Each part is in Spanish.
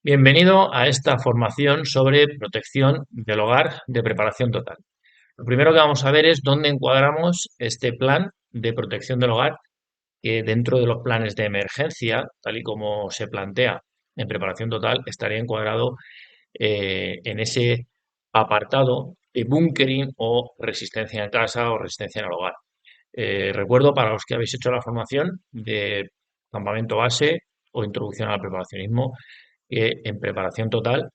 Bienvenido a esta formación sobre protección del hogar de preparación total. Lo primero que vamos a ver es dónde encuadramos este plan de protección del hogar que dentro de los planes de emergencia, tal y como se plantea en preparación total, estaría encuadrado en ese apartado de bunkering o resistencia en casa o resistencia en el hogar. Recuerdo para los que habéis hecho la formación de campamento base o introducción al preparacionismo, que en preparación total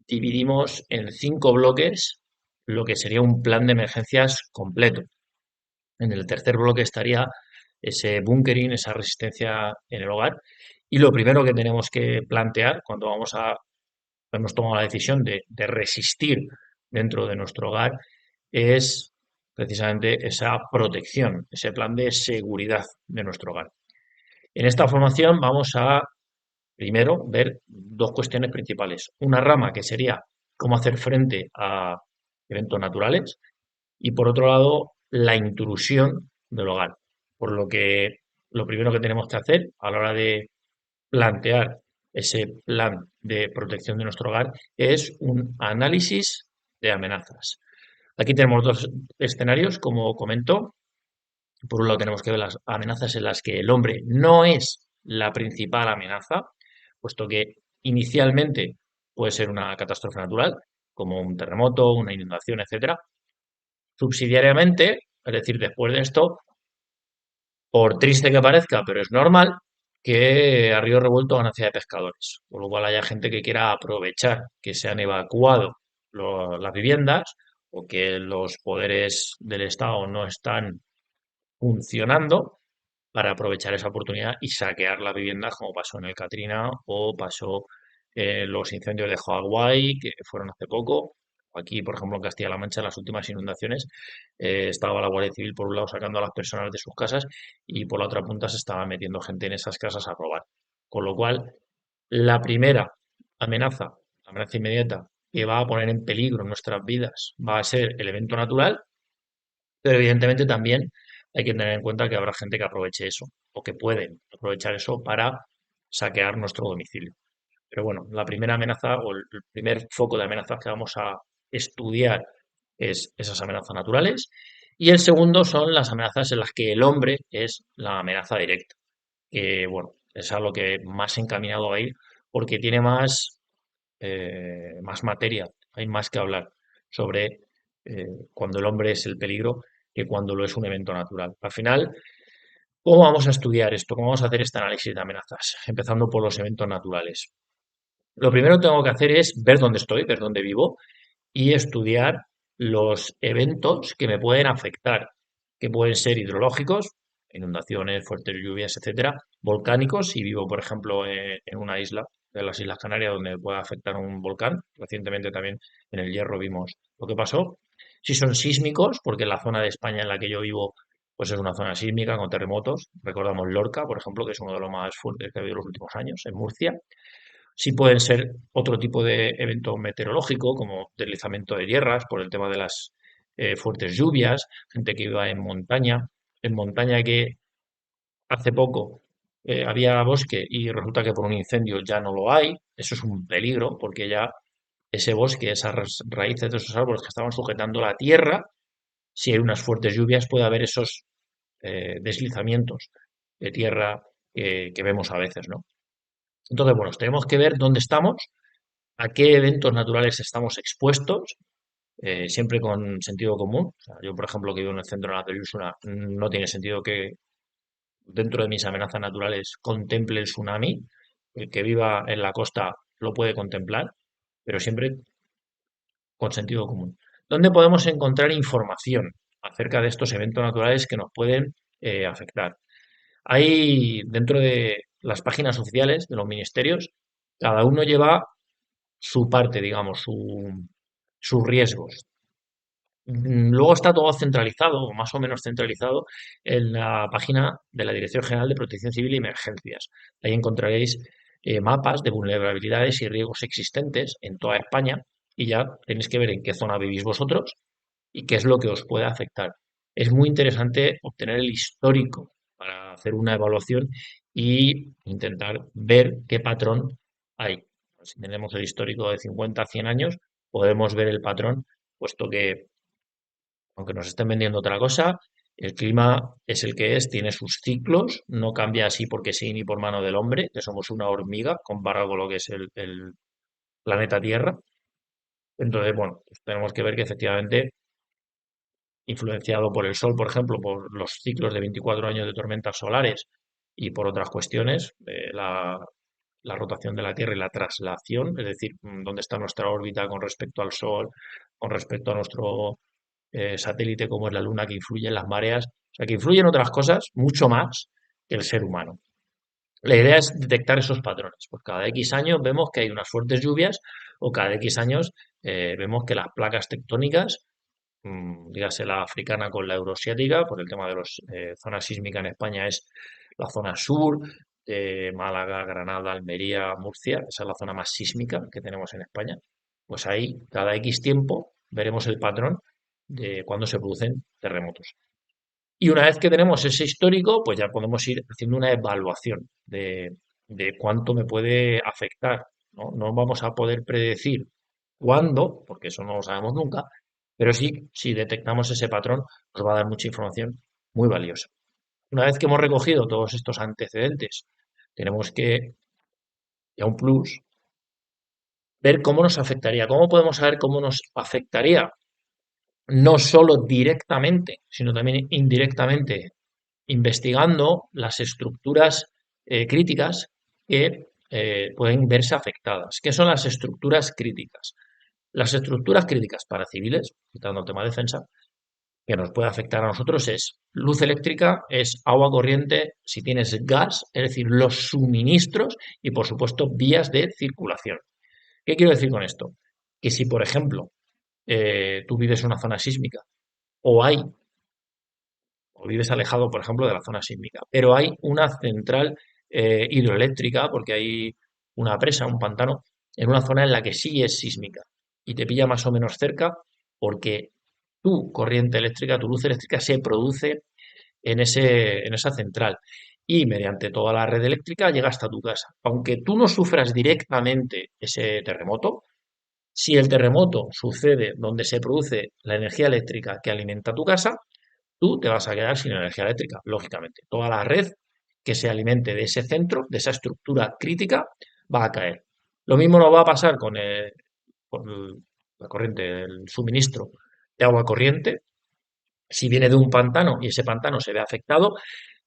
dividimos en 5 bloques lo que sería un plan de emergencias completo. En el tercer bloque estaría ese bunkering, esa resistencia en el hogar. Y lo primero que tenemos que plantear cuando hemos tomado la decisión de resistir dentro de nuestro hogar es precisamente esa protección, ese plan de seguridad de nuestro hogar. En esta formación vamos a primero ver dos cuestiones principales. Una rama que sería cómo hacer frente a eventos naturales y por otro lado la intrusión del hogar. Por lo que lo primero que tenemos que hacer a la hora de plantear ese plan de protección de nuestro hogar es un análisis de amenazas. Aquí tenemos dos escenarios, como comento. Por un lado tenemos que ver las amenazas en las que el hombre no es la principal amenaza, puesto que inicialmente puede ser una catástrofe natural, como un terremoto, una inundación, etcétera. Subsidiariamente, es decir, después de esto, por triste que parezca, pero es normal que a río revuelto ganancia de pescadores. Por lo cual haya gente que quiera aprovechar que se han evacuado las viviendas o que los poderes del Estado no están funcionando para aprovechar esa oportunidad y saquear las viviendas, como pasó en el Katrina o pasó en los incendios de Hawái, que fueron hace poco. Aquí, por ejemplo, en Castilla-La Mancha, en las últimas inundaciones, estaba la Guardia Civil por un lado sacando a las personas de sus casas y por la otra punta se estaba metiendo gente en esas casas a robar. Con lo cual, la primera amenaza, la amenaza inmediata, que va a poner en peligro nuestras vidas va a ser el evento natural, pero evidentemente también hay que tener en cuenta que habrá gente que aproveche eso o que pueden aprovechar eso para saquear nuestro domicilio. Pero bueno, la primera amenaza o el primer foco de amenazas que vamos a estudiar es esas amenazas naturales y el segundo son las amenazas en las que el hombre es la amenaza directa, que bueno, es a lo que más encaminado va a ir porque tiene más materia, hay más que hablar sobre cuando el hombre es el peligro que cuando lo es un evento natural. Al final, ¿cómo vamos a estudiar esto? ¿Cómo vamos a hacer este análisis de amenazas? Empezando por los eventos naturales. Lo primero que tengo que hacer es ver dónde estoy, ver dónde vivo y estudiar los eventos que me pueden afectar, que pueden ser hidrológicos, inundaciones, fuertes lluvias, etcétera, volcánicos, si vivo, por ejemplo, en una isla de las Islas Canarias donde pueda afectar un volcán. Recientemente también en el Hierro vimos lo que pasó. Si son sísmicos, porque la zona de España en la que yo vivo pues es una zona sísmica con terremotos. Recordamos Lorca, por ejemplo, que es uno de los más fuertes que ha habido en los últimos años, en Murcia. Sí pueden ser otro tipo de evento meteorológico, como deslizamiento de tierras por el tema de las fuertes lluvias, gente que iba en montaña que hace poco había bosque y resulta que por un incendio ya no lo hay. Eso es un peligro porque ya ese bosque, esas raíces de esos árboles que estaban sujetando la tierra, si hay unas fuertes lluvias puede haber esos deslizamientos de tierra que vemos a veces, ¿no? Entonces, bueno, tenemos que ver dónde estamos, a qué eventos naturales estamos expuestos, siempre con sentido común. O sea, yo, por ejemplo, que vivo en el centro de la península, no tiene sentido que dentro de mis amenazas naturales contemple el tsunami. El que viva en la costa lo puede contemplar, pero siempre con sentido común. ¿Dónde podemos encontrar información acerca de estos eventos naturales que nos pueden afectar? Hay dentro de las páginas oficiales de los ministerios, cada uno lleva su parte, digamos, sus riesgos. Luego está todo centralizado, o más o menos centralizado, en la página de la Dirección General de Protección Civil y Emergencias. Ahí encontraréis mapas de vulnerabilidades y riesgos existentes en toda España y ya tenéis que ver en qué zona vivís vosotros y qué es lo que os puede afectar. Es muy interesante obtener el histórico para hacer una evaluación y intentar ver qué patrón hay. Si tenemos el histórico de 50 a 100 años, podemos ver el patrón, puesto que, aunque nos estén vendiendo otra cosa, el clima es el que es, tiene sus ciclos, no cambia así porque sí ni por mano del hombre, que somos una hormiga comparado con lo que es el planeta Tierra. Entonces, bueno, pues tenemos que ver que efectivamente, influenciado por el Sol, por ejemplo, por los ciclos de 24 años de tormentas solares y por otras cuestiones, la rotación de la Tierra y la traslación, es decir, dónde está nuestra órbita con respecto al Sol, con respecto a nuestro satélite como es la Luna, que influye en las mareas, o sea, que influyen otras cosas mucho más que el ser humano. La idea es detectar esos patrones. Pues cada X años vemos que hay unas fuertes lluvias o cada X años vemos que las placas tectónicas, dígase la africana con la euroasiática, por el tema de las zonas sísmicas en España es la zona sur, Málaga, Granada, Almería, Murcia, esa es la zona más sísmica que tenemos en España. Pues ahí, cada X tiempo, veremos el patrón de cuando se producen terremotos. Y una vez que tenemos ese histórico, pues ya podemos ir haciendo una evaluación de cuánto me puede afectar, ¿no? No vamos a poder predecir cuándo, porque eso no lo sabemos nunca, pero sí, si detectamos ese patrón, nos va a dar mucha información muy valiosa. Una vez que hemos recogido todos estos antecedentes, tenemos que, ya un plus, ver cómo nos afectaría. ¿Cómo podemos saber cómo nos afectaría? No solo directamente, sino también indirectamente, investigando las estructuras críticas que pueden verse afectadas. ¿Qué son las estructuras críticas? Las estructuras críticas para civiles, quitando el tema de defensa, que nos puede afectar a nosotros es luz eléctrica, es agua corriente, si tienes gas, es decir, los suministros y, por supuesto, vías de circulación. ¿Qué quiero decir con esto? Que si, por ejemplo, tú vives en una zona sísmica o hay o vives alejado, por ejemplo, de la zona sísmica, pero hay una central hidroeléctrica porque hay una presa, un pantano, en una zona en la que sí es sísmica y te pilla más o menos cerca porque tu corriente eléctrica, tu luz eléctrica se produce en esa central y mediante toda la red eléctrica llega hasta tu casa. Aunque tú no sufras directamente ese terremoto, si el terremoto sucede donde se produce la energía eléctrica que alimenta tu casa, tú te vas a quedar sin energía eléctrica, lógicamente. Toda la red que se alimente de ese centro, de esa estructura crítica, va a caer. Lo mismo nos va a pasar con la corriente, el suministro de agua corriente. Si viene de un pantano y ese pantano se ve afectado,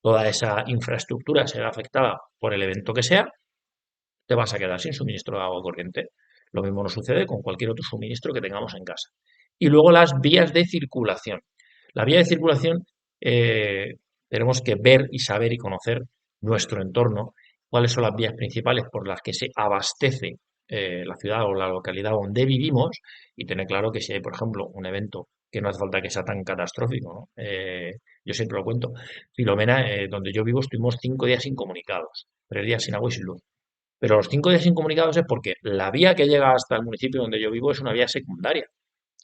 toda esa infraestructura se ve afectada por el evento que sea, te vas a quedar sin suministro de agua corriente. Lo mismo nos sucede con cualquier otro suministro que tengamos en casa. Y luego las vías de circulación. La vía de circulación tenemos que ver y saber y conocer nuestro entorno, cuáles son las vías principales por las que se abastece la ciudad o la localidad donde vivimos y tener claro que si hay, por ejemplo, un evento que no hace falta que sea tan catastrófico, ¿no? Yo siempre lo cuento. Filomena, donde yo vivo, estuvimos 5 días incomunicados, 3 días sin agua y sin luz. Pero los 5 días incomunicados es porque la vía que llega hasta el municipio donde yo vivo es una vía secundaria.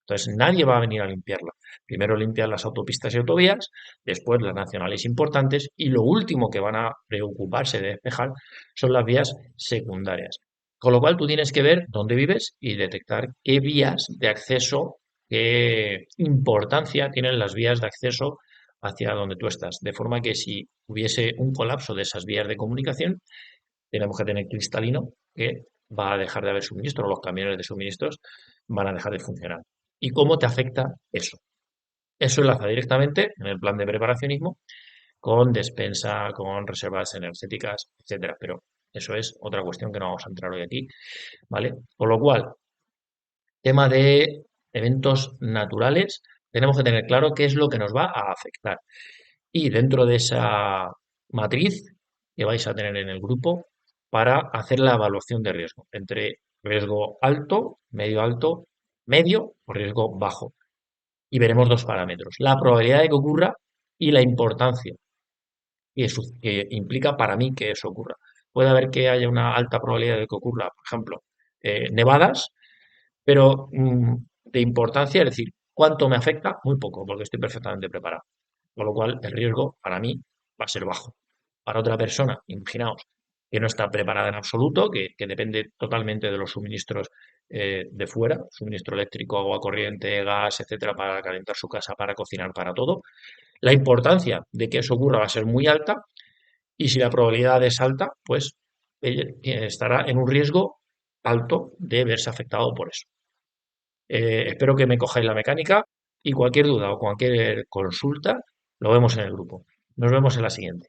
Entonces nadie va a venir a limpiarla. Primero limpian las autopistas y autovías, después las nacionales importantes y lo último que van a preocuparse de despejar son las vías secundarias. Con lo cual tú tienes que ver dónde vives y detectar qué vías de acceso, qué importancia tienen las vías de acceso hacia donde tú estás. De forma que si hubiese un colapso de esas vías de comunicación, tenemos que tener cristalino que va a dejar de haber suministro, los camiones de suministros van a dejar de funcionar. ¿Y cómo te afecta eso? Eso enlaza directamente en el plan de preparacionismo con despensa, con reservas energéticas, etcétera. Pero eso es otra cuestión que no vamos a entrar hoy aquí, ¿vale? Con lo cual, tema de eventos naturales, tenemos que tener claro qué es lo que nos va a afectar. Y dentro de esa matriz que vais a tener en el grupo para hacer la evaluación de riesgo entre riesgo alto, medio o riesgo bajo. Y veremos dos parámetros, la probabilidad de que ocurra y la importancia que implica para mí que eso ocurra. Puede haber que haya una alta probabilidad de que ocurra, por ejemplo, nevadas, pero de importancia, es decir, ¿cuánto me afecta? Muy poco, porque estoy perfectamente preparado. Con lo cual, el riesgo para mí va a ser bajo. Para otra persona, imaginaos, que no está preparada en absoluto, que depende totalmente de los suministros de fuera, suministro eléctrico, agua corriente, gas, etcétera, para calentar su casa, para cocinar, para todo. La importancia de que eso ocurra va a ser muy alta y si la probabilidad es alta, pues ella estará en un riesgo alto de verse afectado por eso. Espero que me cojáis la mecánica y cualquier duda o cualquier consulta lo vemos en el grupo. Nos vemos en la siguiente.